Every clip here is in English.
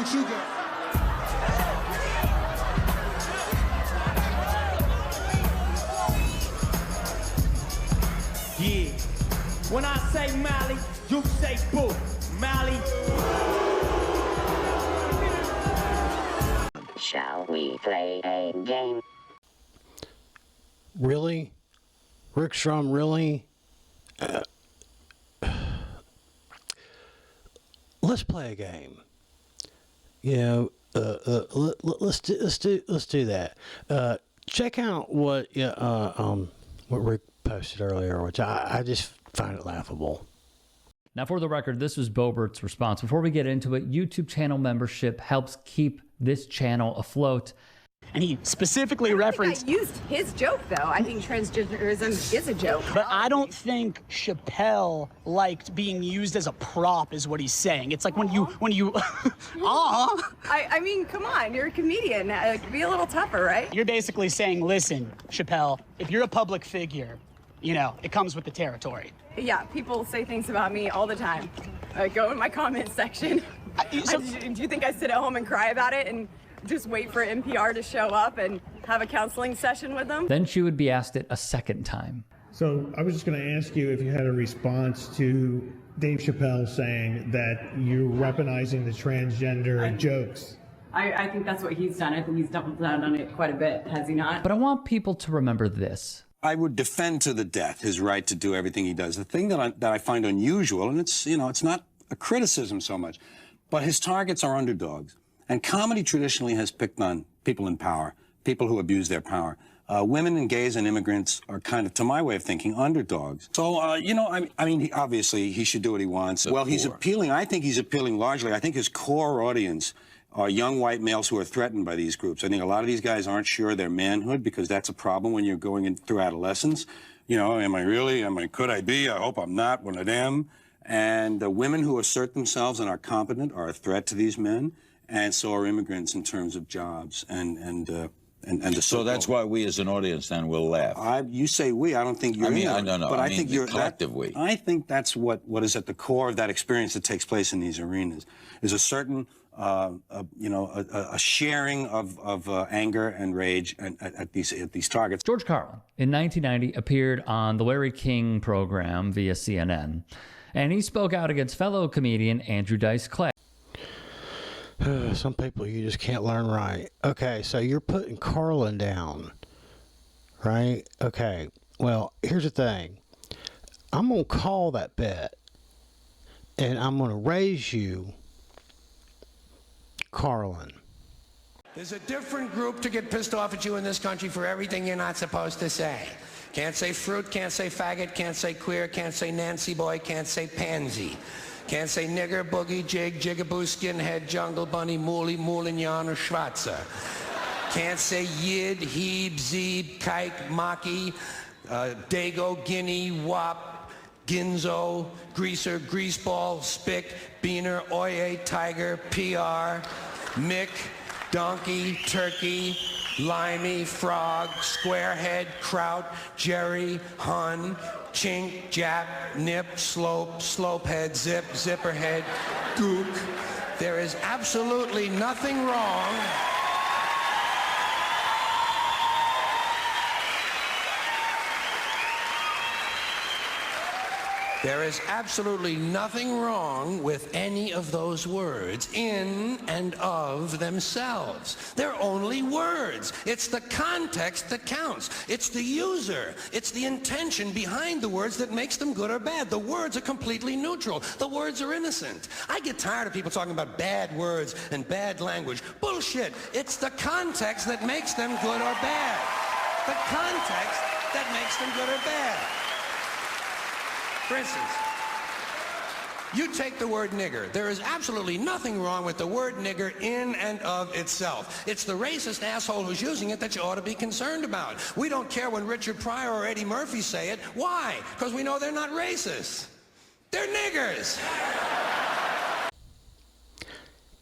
What you got? Yeah. When I say Mally, you say boo. Mally. Shall we play a game? Really? Rick Strom, really? Let's play a game. You know, let's do that. Check out what Rick posted earlier, which I just find it laughable. Now, for the record, this was Bobert's response. Before we get into it, YouTube channel membership helps keep this channel afloat. And he specifically referenced... I used his joke, though. I think transgenderism is a joke. But I don't think Chappelle liked being used as a prop is what he's saying. It's like when you I mean, come on, you're a comedian. Be a little tougher, right? You're basically saying, listen, Chappelle, if you're a public figure, you know, it comes with the territory. Yeah, people say things about me all the time. Go in my comment section. Do you think I sit at home and cry about it and just wait for NPR to show up and have a counseling session with them? Then she would be asked it a second time. So I was just going to ask you if you had a response to Dave Chappelle saying that you're weaponizing the transgender jokes. I think that's what he's done. I think he's doubled down on it quite a bit, has he not? But I want people to remember this. I would defend to the death his right to do everything he does. The thing that I find unusual, and it's, you know, it's not a criticism so much, but his targets are underdogs. And comedy traditionally has picked on people in power, people who abuse their power. Women and gays and immigrants are kind of, to my way of thinking, underdogs. So, you know, I mean, obviously he should do what he wants. Well, he's appealing, I think he's appealing largely. I think his core audience are young white males who are threatened by these groups. I think a lot of these guys aren't sure of their manhood because that's a problem when you're going in through adolescence. You know, am I really? Could I be? I hope I'm not one of them. And the women who assert themselves and are competent are a threat to these men. And so are immigrants in terms of jobs and the so that's why we as an audience then will laugh. You say we. I don't think you're. I know. But I think you're collective we. I think that's what is at the core of that experience that takes place in these arenas is a certain you know a sharing of anger and rage at these targets. George Carlin in 1990 appeared on the Larry King program via CNN, and he spoke out against fellow comedian Andrew Dice Clay. Some people you just can't learn right. Okay, so you're putting Carlin down, right? Okay, well, here's the thing. I'm going to call that bet, and I'm going to raise you Carlin. There's a different group to get pissed off at you in this country for everything you're not supposed to say. Can't say fruit, can't say faggot, can't say queer, can't say Nancy boy, can't say pansy. Can't say nigger, boogie, jig, jigaboo, skinhead, jungle bunny, mooly, moulignon, or schwarzer. Can't say yid, heeb, zeeb, kike, maki, dago, guinea, wop, ginzo, greaser, greaseball, spick, beaner, oye, tiger, PR, mick, donkey, turkey, limey, frog, squarehead, kraut, jerry, hun, chink, jap, nip, slope, slopehead, zip, zipperhead, gook. There is absolutely nothing wrong. There is absolutely nothing wrong with any of those words in and of themselves. They're only words. It's the context that counts. It's the user. It's the intention behind the words that makes them good or bad. The words are completely neutral. The words are innocent. I get tired of people talking about bad words and bad language. Bullshit. It's the context that makes them good or bad. The context that makes them good or bad. For instance, you take the word nigger. There is absolutely nothing wrong with the word nigger in and of itself. It's the racist asshole who's using it that you ought to be concerned about. We don't care when Richard Pryor or Eddie Murphy say it. Why? Because we know they're not racist. They're niggers.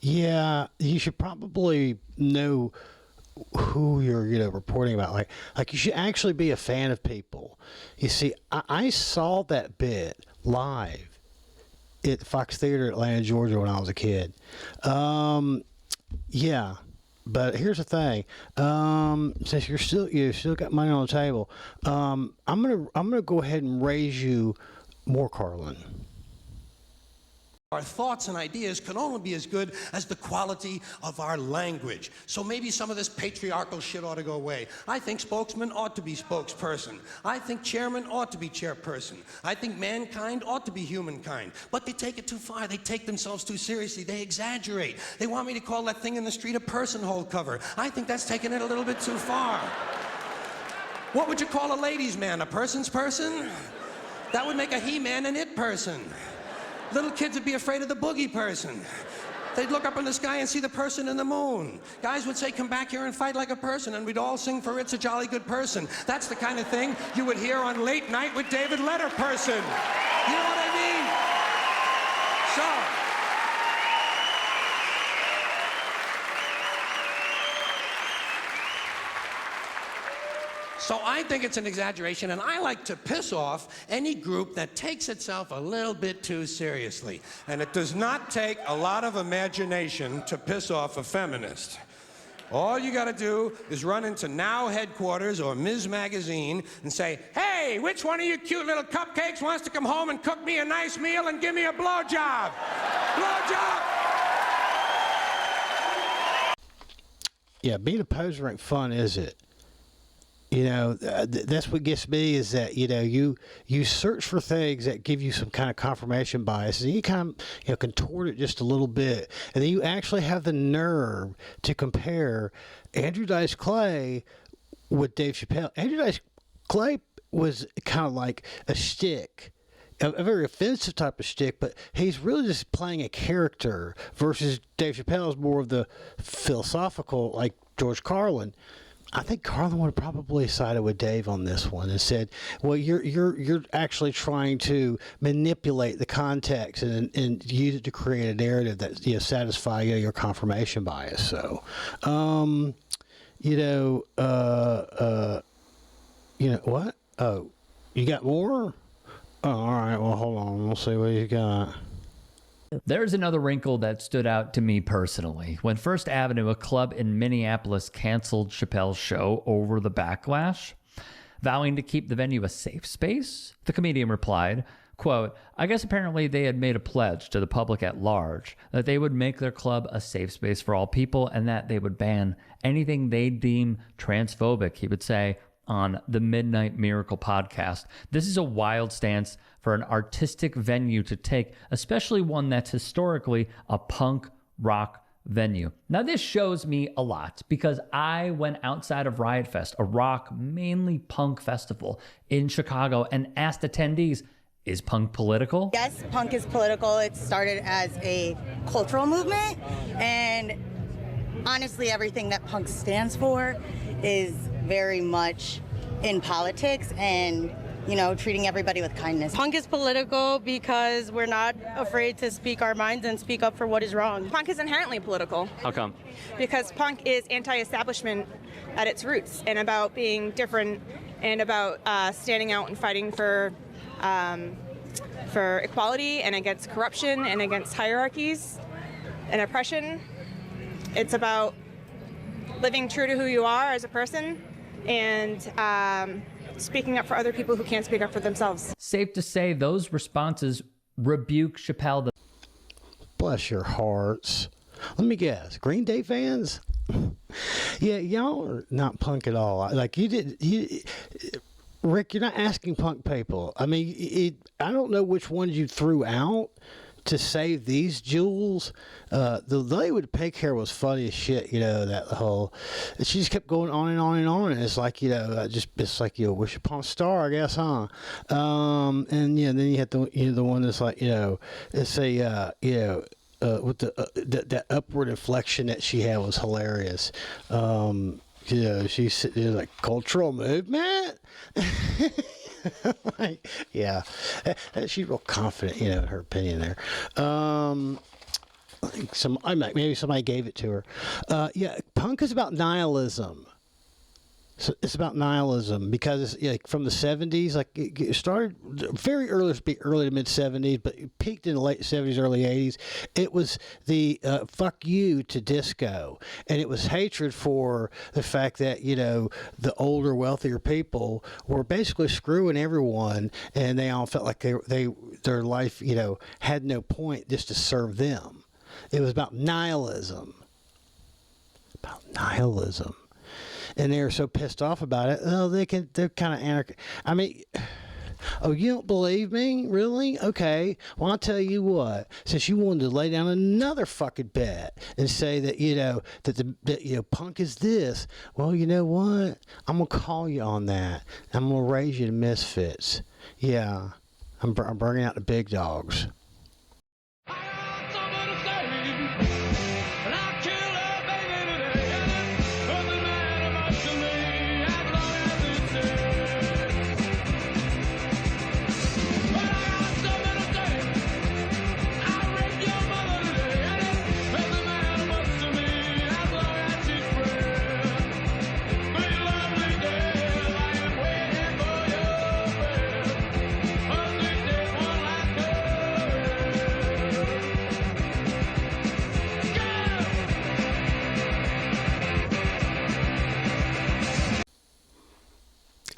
Yeah, you should probably know who you're, reporting about. Like you should actually be a fan of people. You see, I saw that bit live at Fox Theater, Atlanta, Georgia, when I was a kid. Yeah, but here's the thing. Since you still got money on the table, I'm gonna go ahead and raise you more, Carlin. Our thoughts and ideas can only be as good as the quality of our language. So maybe some of this patriarchal shit ought to go away. I think spokesman ought to be spokesperson. I think chairman ought to be chairperson. I think mankind ought to be humankind. But they take it too far. They take themselves too seriously. They exaggerate. They want me to call that thing in the street a person-hole cover. I think that's taking it a little bit too far. What would you call a ladies' man? A person's person? That would make a he-man an it person. Little kids would be afraid of the boogie person. They'd look up in the sky and see the person in the moon. Guys would say, come back here and fight like a person, and we'd all sing for It's a Jolly Good Person. That's the kind of thing you would hear on Late Night with David Letterperson. You know what I mean? So, I think it's an exaggeration, and I like to piss off any group that takes itself a little bit too seriously. And it does not take a lot of imagination to piss off a feminist. All you gotta do is run into Now Headquarters or Ms. Magazine and say, hey, which one of you cute little cupcakes wants to come home and cook me a nice meal and give me a blowjob? Blowjob! Yeah, being a poser ain't fun, is it? You know, that's what gets me is that, you know, you search for things that give you some kind of confirmation bias, and you kind of, you know, contort it just a little bit, and then you actually have the nerve to compare Andrew Dice Clay with Dave Chappelle. Andrew Dice Clay was kind of like a shtick, a very offensive type of shtick, but he's really just playing a character, versus Dave Chappelle is more of the philosophical, like George Carlin. I think Carlin would have probably sided with Dave on this one and said, "Well, you're actually trying to manipulate the context and use it to create a narrative that, you know, satisfy your confirmation bias." So, you know what? Oh, you got more? Oh, all right. Well, hold on. We'll see what you got. There's another wrinkle that stood out to me personally. When First Avenue, a club in Minneapolis, canceled Chappelle's show over the backlash, vowing to keep the venue a safe space, the comedian replied, quote, I guess apparently they had made a pledge to the public at large that they would make their club a safe space for all people and that they would ban anything they deem transphobic, he would say on the Midnight Miracle podcast. This is a wild stance for an artistic venue to take, especially one that's historically a punk rock venue. Now, this shows me a lot because I went outside of Riot Fest, a rock, mainly punk festival in Chicago, and asked attendees, is punk political? Yes, punk is political. It started as a cultural movement, and honestly, everything that punk stands for is very much in politics and, you know, treating everybody with kindness. Punk is political because we're not afraid to speak our minds and speak up for what is wrong. Punk is inherently political. How come? Because punk is anti-establishment at its roots and about being different and about standing out and fighting for equality and against corruption and against hierarchies and oppression. It's about living true to who you are as a person and speaking up for other people who can't speak up for themselves. Safe to say those responses rebuke Chappelle. Bless your hearts. Let me guess, Green Day fans? Yeah, y'all are not punk at all. Like, Rick, you're not asking punk people. I mean, I don't know which ones you threw out to save these jewels. The lady with the pink hair was funny as shit, you know, that whole, she just kept going on and on and on, and it's like, you know, it's like, you know, wish upon a star, I guess, huh? And yeah, then you had the one that's like, you know, it's a, you know, with that upward inflection that she had was hilarious. You know, she's like, cultural movement? Like, yeah, she's real confident, you know, in her opinion there. I think maybe somebody gave it to her. Yeah, punk is about nihilism. So it's about nihilism because it's like from the 70s, like it started very early to mid 70s, but it peaked in the late 70s, early 80s. It was the fuck you to disco, and it was hatred for the fact that the older, wealthier people were basically screwing everyone, and they all felt like their life had no point just to serve them. It was about nihilism. And they're so pissed off about it. Oh, they're kind of anarchic. I mean, oh, you don't believe me? Really? Okay. Well, I'll tell you what. Since you wanted to lay down another fucking bet and say that that punk is this, well, you know what? I'm gonna call you on that. I'm gonna raise you to misfits. Yeah, I'm bringing out the big dogs.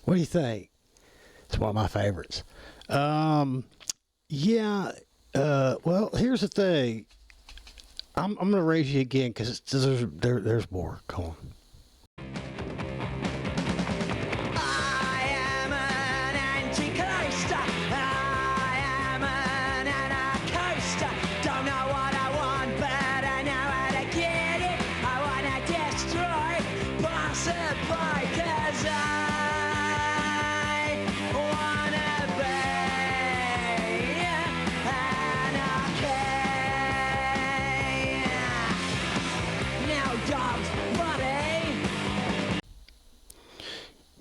What do you think? It's one of my favorites. Well, here's the thing. I'm going to raise you again because there's more. Come on.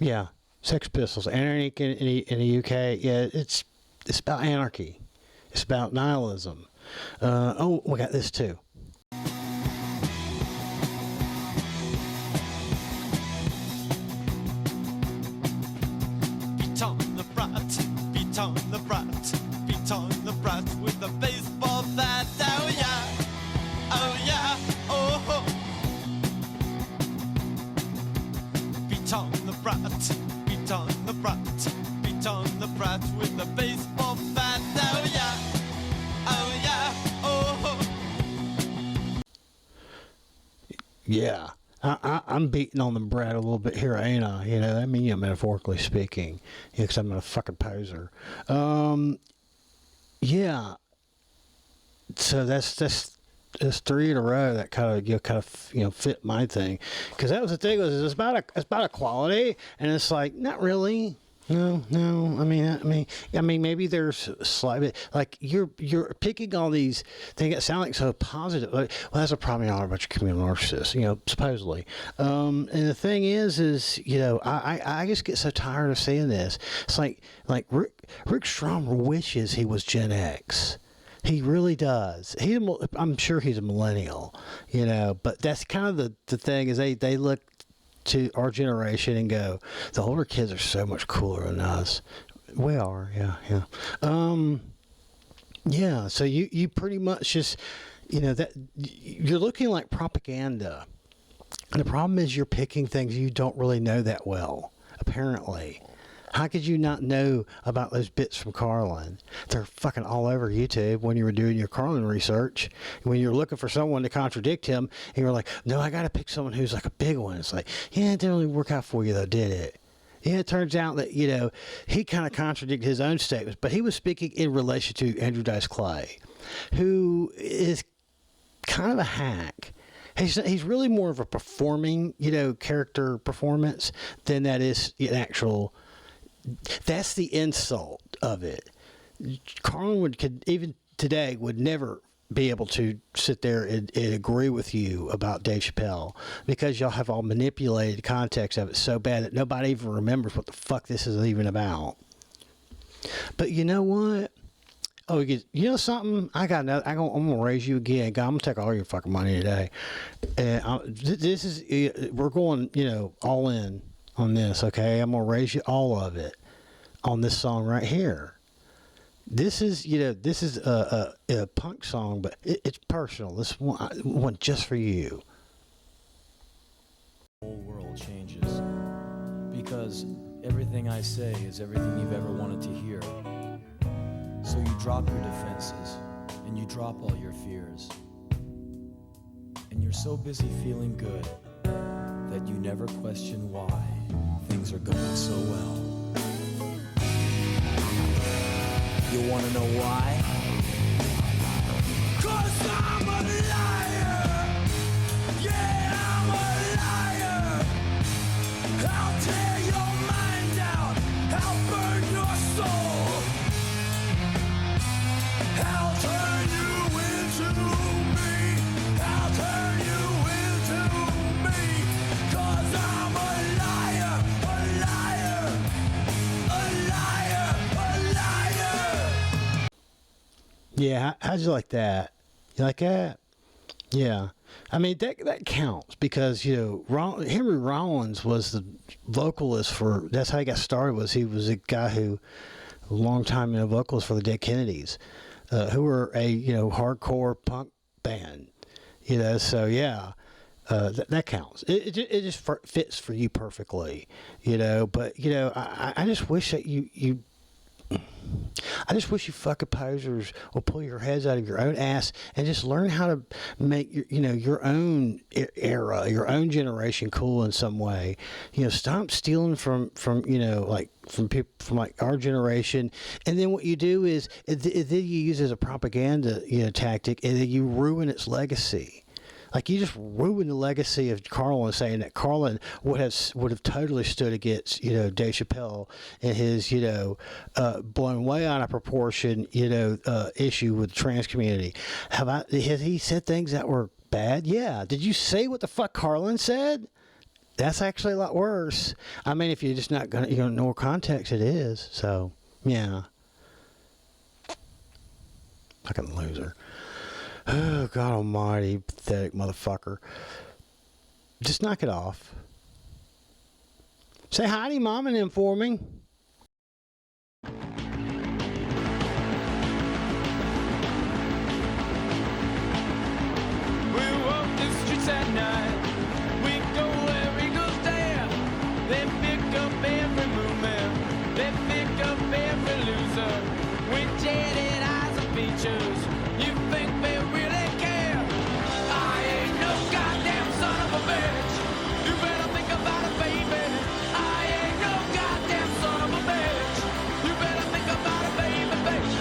Yeah, Sex Pistols, anarchy in the UK. Yeah, it's about anarchy. It's about nihilism. We got this too. Beat on the brat, beat on the brat, beat on the brat with a baseball bat. Oh yeah, oh yeah, oh ho. Beat on the brat, beat on the brat, beat on the brat with a baseball bat. Oh yeah, oh ho. Yeah. I'm beating on the brat a little bit here, ain't I? I mean, metaphorically speaking, because I'm a fucking poser. Yeah. So that's 3 in a row that kind of fit my thing, because that was the thing, it's about equality, and it's like, not really. No. I mean, maybe there's slight bit, like you're picking all these things that sound like so positive. Like, well, that's a problem. Y'all are a bunch of communal narcissists, supposedly. And the thing is, I just get so tired of seeing this. It's like Rick Strom wishes he was Gen X. He really does. I'm sure he's a millennial, but that's kind of the thing is they look to our generation and go, the older kids are so much cooler than us. We are, yeah. Yeah, so you pretty much just, that you're looking like propaganda. And the problem is you're picking things you don't really know that well, apparently. How could you not know about those bits from Carlin? They're fucking all over YouTube when you were doing your Carlin research. When you're looking for someone to contradict him, and you're like, no, I got to pick someone who's like a big one. It's like, yeah, it didn't really work out for you, though, did it? Yeah, it turns out that, he kind of contradicted his own statements, but he was speaking in relation to Andrew Dice Clay, who is kind of a hack. He's really more of a performing, character performance than that is an actual. That's the insult of it. Carlin could even today would never be able to sit there and agree with you about Dave Chappelle, because y'all have all manipulated the context of it so bad that nobody even remembers what the fuck this is even about. But you know what? Oh, you know something? I'm gonna raise you again. I'm gonna take all your fucking money today. And this is we're going, all in on this, okay? I'm going to raise you all of it on this song right here. This is, this is a punk song, but it's personal. This one just for you. The whole world changes because everything I say is everything you've ever wanted to hear. So you drop your defenses and you drop all your fears. And you're so busy feeling good that you never question why things are going so well. You want to know why? 'Cause I'm a liar. Yeah, I'm a liar. I'll tear your mind out. I'll burn your soul. I'll turn you into me. I'll turn you into me. 'Cause I'm a liar, a liar, a liar, a liar. Yeah, how'd you like that? You like that? Yeah. I mean, that counts because, Henry Rollins was the vocalist for, that's how he got started, he was a guy who, a long time, vocalist for the Dead Kennedys, who were a, hardcore punk band, so yeah, that counts. It just fits for you perfectly, but, I just wish that I just wish you fucking posers will pull your heads out of your own ass and just learn how to make your own era, your own generation cool in some way. Stop stealing from people from our generation, and then what you do is then you use it as a propaganda tactic, and then you ruin its legacy. Like, you just ruined the legacy of Carlin, saying that Carlin would have totally stood against, Dave Chappelle and his, blown way out of proportion, issue with the trans community. Has he said things that were bad? Yeah. Did you say what the fuck Carlin said? That's actually a lot worse. I mean, if you're just not gonna, know context, it is. So, yeah. Fucking loser. Oh, God almighty, pathetic motherfucker. Just knock it off. Say hi to your mom and them for me. We walk the streets at night. We go where eagles dare. They pick up every movement. They pick up every loser. With jaded eyes and features. You think they really care? I ain't no goddamn son of a bitch. You better think about it, baby. I ain't no goddamn son of a bitch. You better think about it, baby, baby.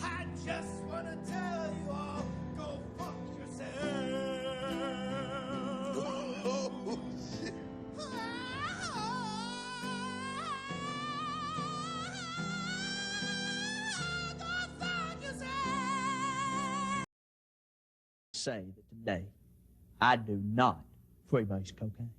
I just wanna tell you all, go fuck yourself. Oh, shit. Say that today I do not freebase cocaine.